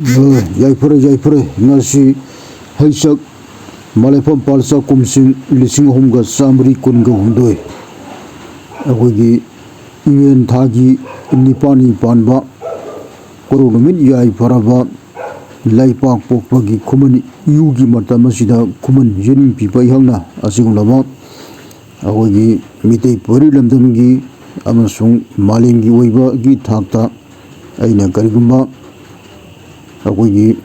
Yaifure ngasi haisak malefam palsa kumsing lising homga samri kunga hundoi agogi ingen thagi nipani panba koronumin yai paraba laipak pokpagi kuman yugi martamasida kuman jenin pipai hangna asigulama agogi mitei pori lamdamgi amasung malengi oiba gi thakta aina karigumba agogi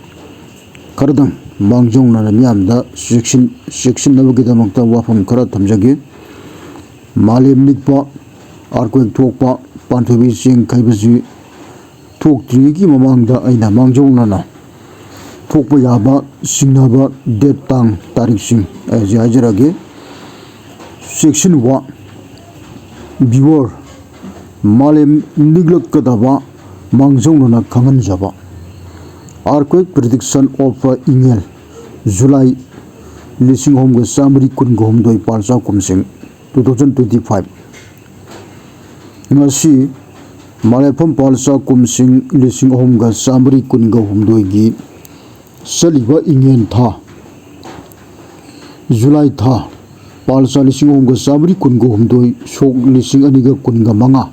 karadang mangjong na miyamda section nabagidamagta wafam khara thamjage malem nikpa arkoek thokpa panthobi sing khaibasi thoktrigi mamangda aina mangjong na thokpa yaba singnaba date tang tarik sing ajajrage section 1 viewer malem ꯛꯂꯛꯀ mangjong na khanganjaba earthquake prediction of email July lising home samri kun gom doi palsa kumsing 2025 ngasi malefam palsa kumsing lising home samri kun gom doi gi saliba ingen tha July tha palsa lising home samri kun gom doi sok lising aniga kun ga manga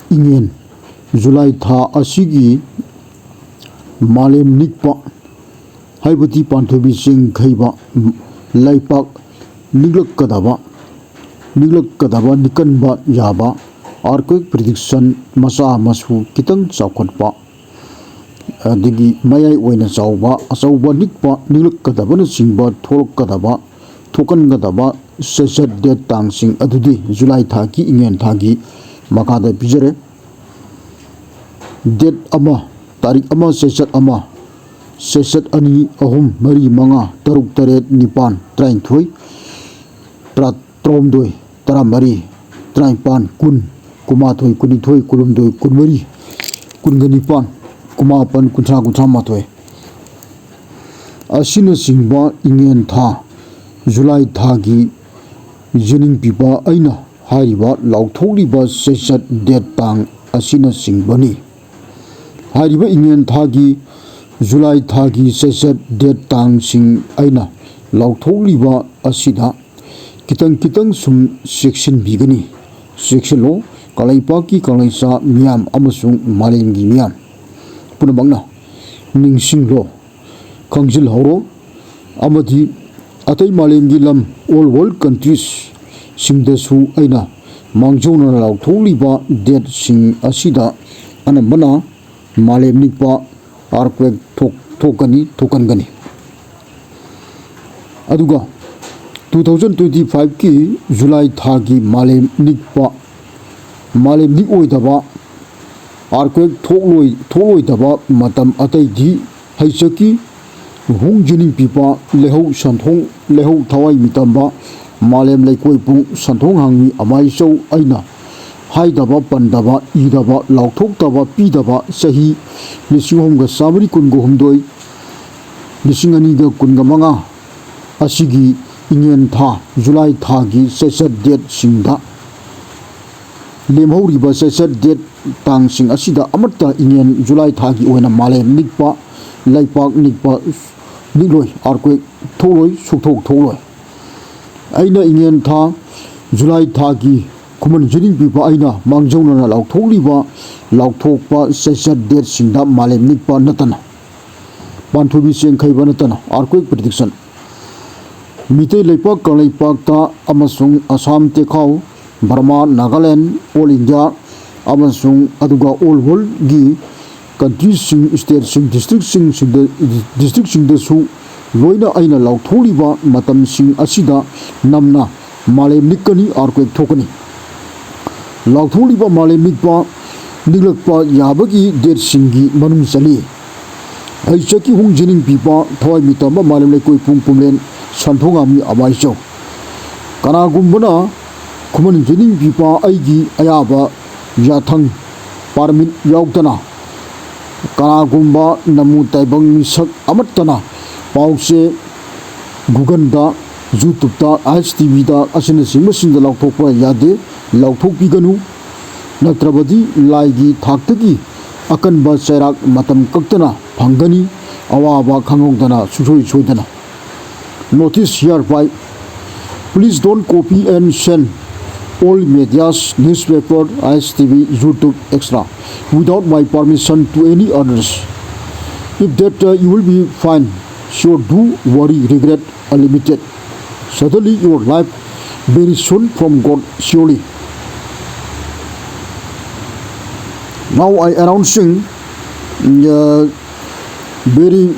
ingen July tha asigi malem nikpa haibati panthobi sing khaiba laipak ꯛꯂꯛꯀ nikanba yaba earthquake prediction masa masu kitang chawkhatpa adigi mayai oina chawba achawba nikpa ꯛլꯛꯀ na singba thokangadaba sesat date tang sing adudi July thagi ingen thagi makada pijare date ama tarik ama sesat ani ahum mari manga taruk taret nipan train thoi tromdoi taramari train pan kun kuma thoi kuni thoi kulumdoi kunmari kungani pan kuma pan kunthra mathoi asina singba ingen tha July thagi jening pipa aina hariba lautholiba sesat date tang asina singbani hariba ingen thagi July thagi sesat date tang sing aina lautholiba asida kitang sum section bigani section lo kalaipaki kalaisa miam amasung malengi miam punamangna ningsing lo khangjil horo amadi atai malengi lam all world countries singdasu aina mangjona lautholiba date sing asida anambana malem nikpa earthquake thokangani aduga 2025 ki July thagi malem nik oidaba earthquake tholoi matam atai di haisaki hungjining pipa lehau santhong lehau thawai mitamba malem laikoi pung santhong hangni amai chau aina haidaba pandaba idaba lauthokdaba pidaba sahi lising homga samri kun go humdoi lising ani ga kun ga manga asigi ingen tha July thagi sesat date singda lemhori ba sesat date tang sing asida amatta ingen July thagi oina malem nikpa laipak nikpa nigloi earthquake tholoi sukthok tholoi aina ingen tha July thagi kuman jening pipa aina mangjona lauthokpa sesat date singda malem nikpa natana panthobi sing khaiba natana earthquake prediction mitei leipak kalaipak ta amasung Assam tekhau Burma Nagaland all India amasung aduga all world gi countries sing state sing district sing da su loina aina lautholiba matam sing asida namna malem nikani earthquake thokani lautholiba malem nikpa ꯛꯂꯛꯄ yabagi date singi manung chali aisaki hungjening pipa thawai mitamba malem lekoi pung pumlen santhongami amaicho kanagumbana kuman jening pipa aigi ayaba yathang parmit yautana kanagumba namu taibang sak amattana pause Google YouTube da HTV da asina singmasinda lauthokpa yade lauthokpiganu natrabadi laigi thaktagi akanba chairak matam kaktana phangani awaba khangongdana susoi soidana. Notice hereby, please don't copy and send all medias, newspaper, ISTV, YouTube, etc. without my permission to any others. If that you will be fine, sure, do worry, regret, unlimited. Suddenly your life very soon from God, surely. Now I announcing very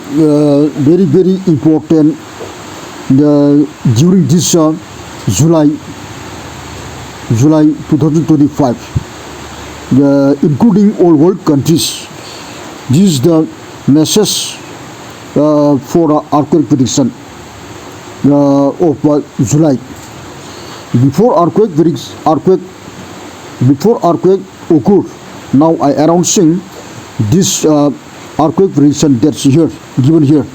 important during this July 2025, including all world countries. This is the message for earthquake prediction of July. Before earthquake occur, now I announcing this earthquake prediction that's here given here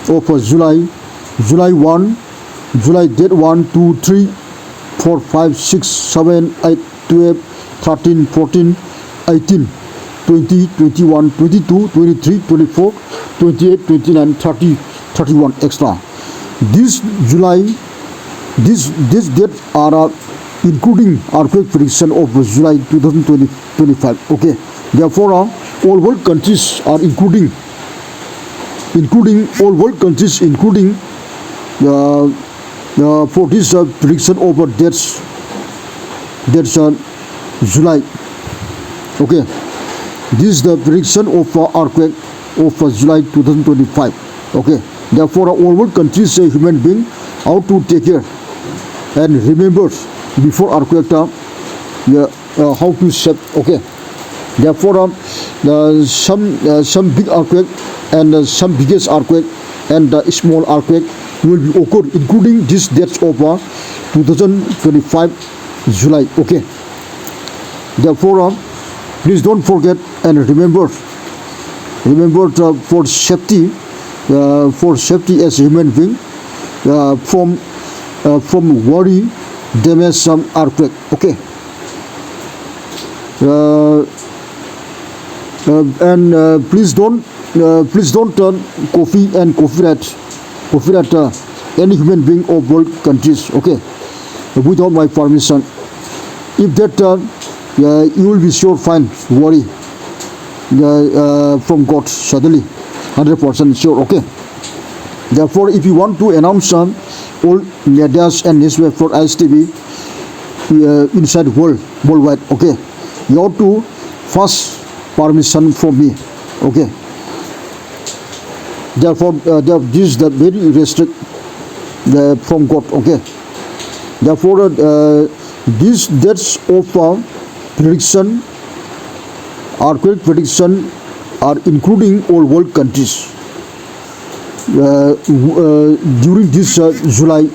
of July 1, July date 1, 2, 3, 4, 5, 6, 7, 8, 12, 13, 14, 18, 20, 21, 22, 23, 24, 28, 29, 30, 31 extra. This dates are including earthquake prediction of July 2025. Okay. Therefore, all world countries are including all world countries, including for this prediction over dates July. Okay, this is the prediction of earthquake of July 2025. Okay, therefore all world countries, human being, how to take care and remember before earthquake how to save. Okay, therefore some big earthquake and some biggest earthquake and small earthquake will be occurred, including these dates of 2025 July. Okay, therefore please don't forget and remember for safety as a human being from worry, damage, some earthquake. Okay, and please don't copy and copyright any human being of world countries. Okay, without my permission. If that you will be sure fine worry from God suddenly 100% sure. Okay, therefore if you want to announce all medias and newspaper ISTV inside worldwide, okay, you have to first permission from me. Okay, therefore this is the very restrict from God. Okay, therefore these dates of prediction, earthquake prediction, are including all world countries during this July.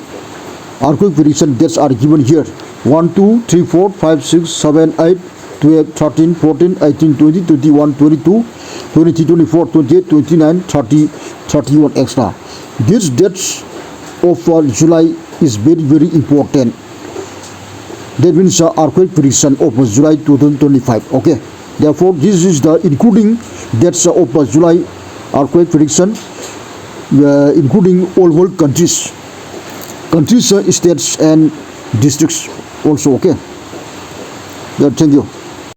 Earthquake prediction dates are given here: 1, 2, 3, 4, 5, 6, 7, 8, 12, 13, 14, 18, 20, 21, 22, 23, 24, 28, 29, 30, 31 extra. These dates of July is very important. That means earthquake prediction of July 2025. Okay, therefore this is the including dates of July earthquake prediction, including all world countries, states and districts also. Okay, thank you.